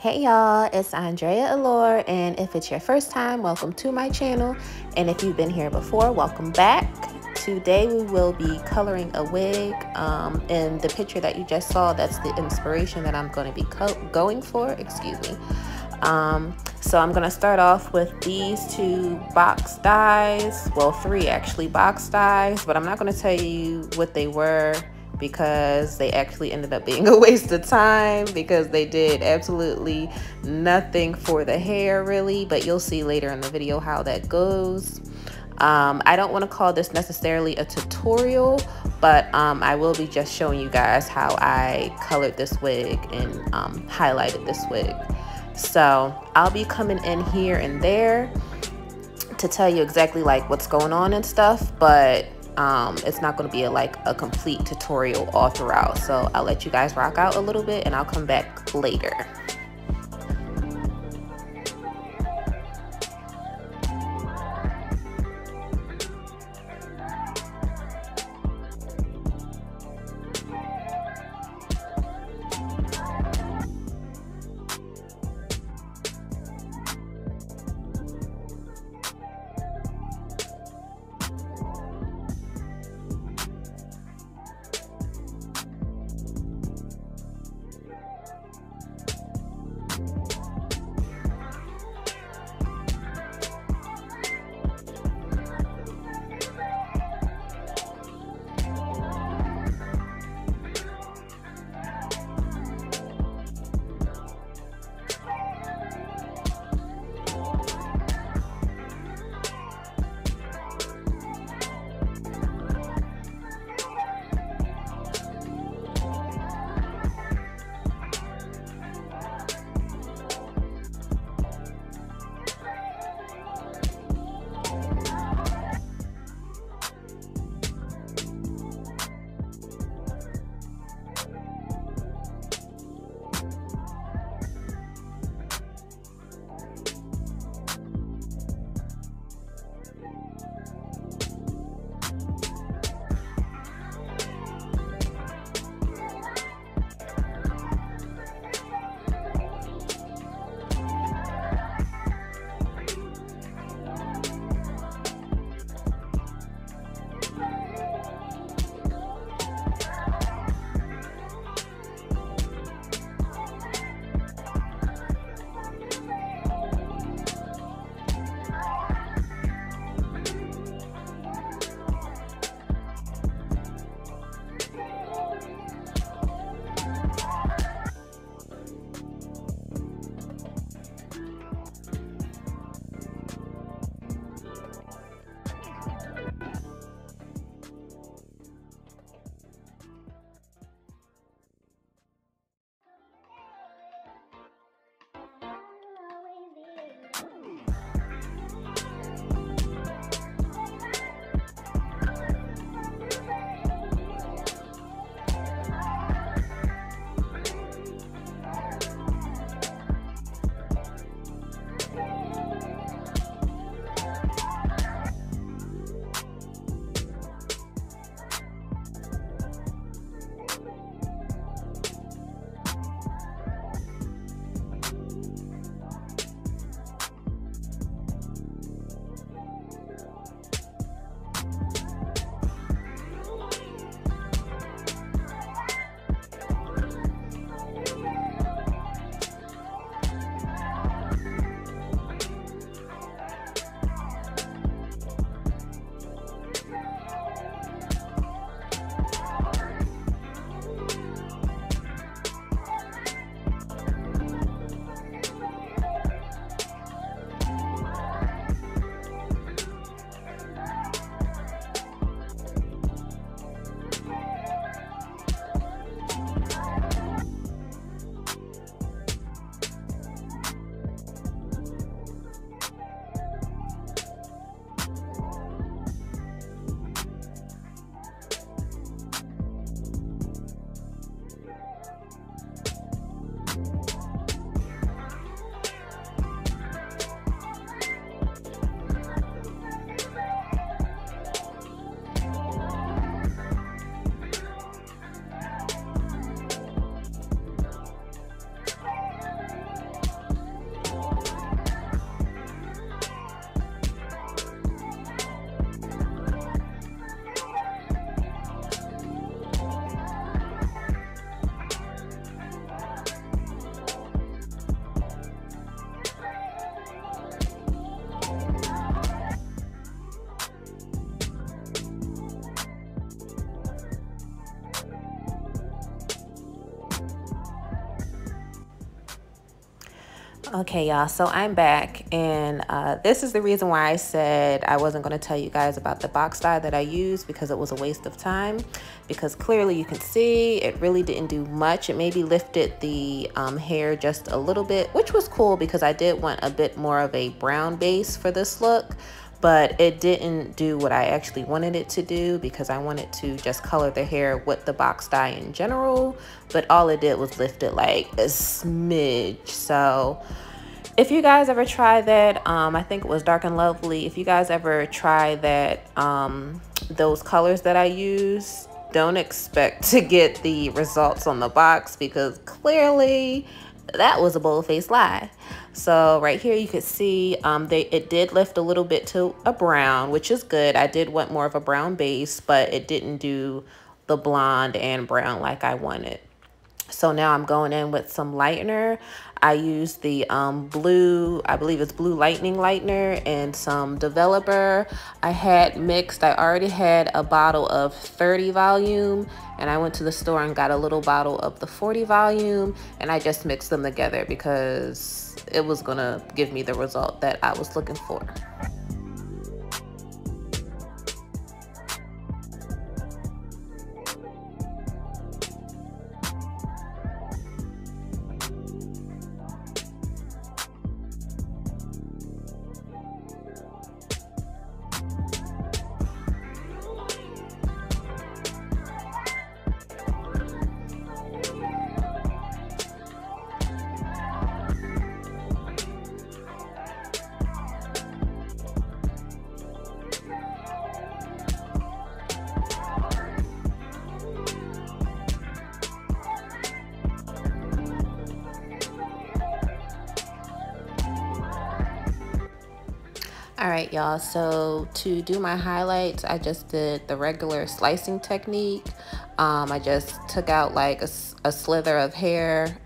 Hey y'all, it's Andrea Allure, and if it's your first time, welcome to my channel, and if you've been here before, welcome back. Today we will be coloring a wig. In the picture that you just saw, that's the inspiration that I'm going to be going for, excuse me. So I'm going to start off with these two box dies, well, three actually box dies, but I'm not going to tell you what they were because they actually ended up being a waste of time because they did absolutely nothing for the hair really, but you'll see later in the video how that goes. I don't want to call this necessarily a tutorial, but I will be just showing you guys how I colored this wig and highlighted this wig. So I'll be coming in here and there to tell you exactly like what's going on and stuff, but it's not going to be like a complete tutorial all throughout. So I'll let you guys rock out a little bit and I'll come back later. Okay, y'all, so I'm back, and this is the reason why I said I wasn't going to tell you guys about the box dye that I used, because it was a waste of time. Because clearly you can see it really didn't do much. It maybe lifted the hair just a little bit, which was cool because I did want a bit more of a brown base for this look. But it didn't do what I actually wanted it to do, because I wanted to just color the hair with the box dye in general. But all it did was lift it like a smidge. So if you guys ever try that, I think it was Dark and Lovely. If you guys ever try that, those colors that I use, don't expect to get the results on the box, because clearly that was a bold-faced lie. So right here you could see it did lift a little bit to a brown, which is good. I did want more of a brown base, but it didn't do the blonde and brown like I wanted. So now I'm going in with some lightener. I used the blue, I believe it's Blue Lightning lightener, and some developer. I had mixed, I already had a bottle of 30 volume, and I went to the store and got a little bottle of the 40 volume, and I just mixed them together because it was gonna give me the result that I was looking for. All right, y'all, so to do my highlights, I just did the regular slicing technique. I just took out like a slither of hair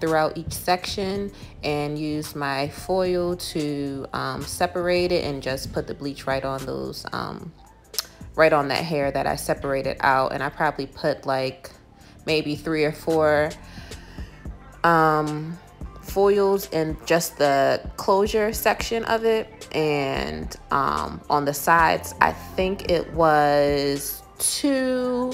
throughout each section, and used my foil to separate it, and just put the bleach right on those, right on that hair that I separated out. And I probably put like maybe 3 or 4 foils in just the closure section of it, and on the sides I think it was 2.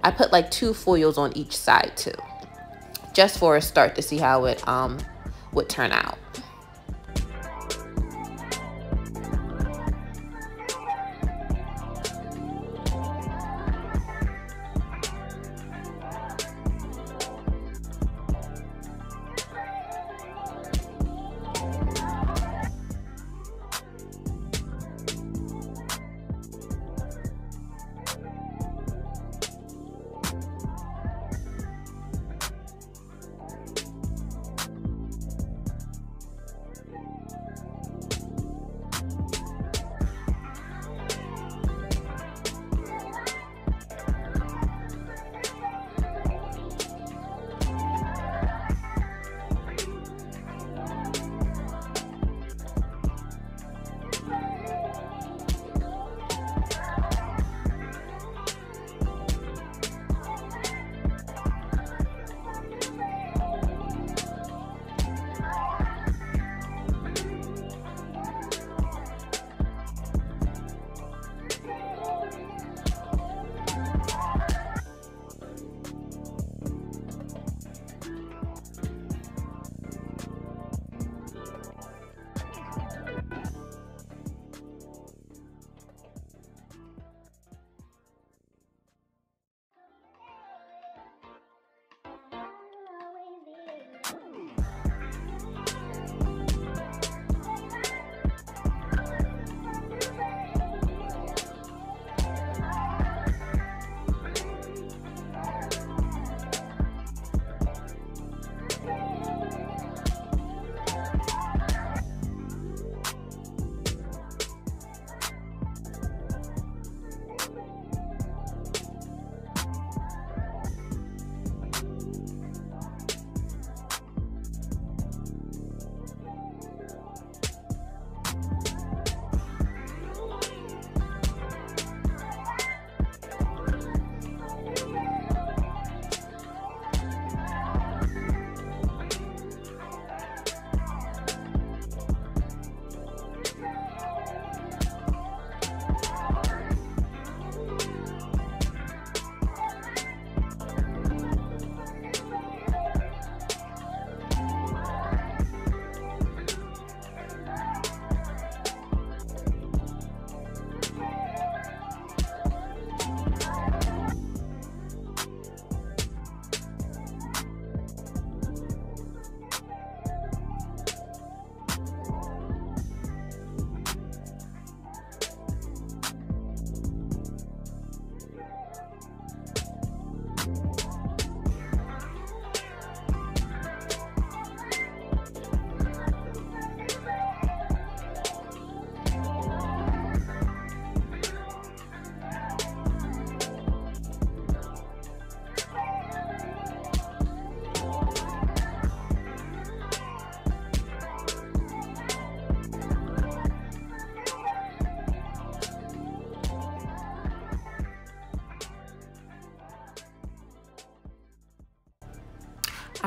I put like 2 foils on each side too, just for a start to see how it would turn out.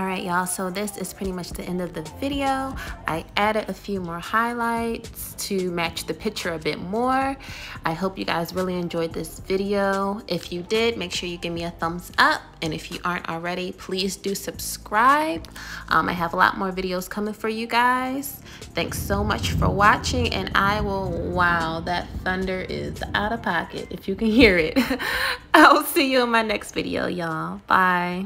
Alright y'all, so this is pretty much the end of the video. I added a few more highlights to match the picture a bit more. I hope you guys really enjoyed this video. If you did, make sure you give me a thumbs up, and if you aren't already, please do subscribe. I have a lot more videos coming for you guys. Thanks so much for watching, and I will, wow, that thunder is out of pocket if you can hear it. I'll see you in my next video, y'all. Bye.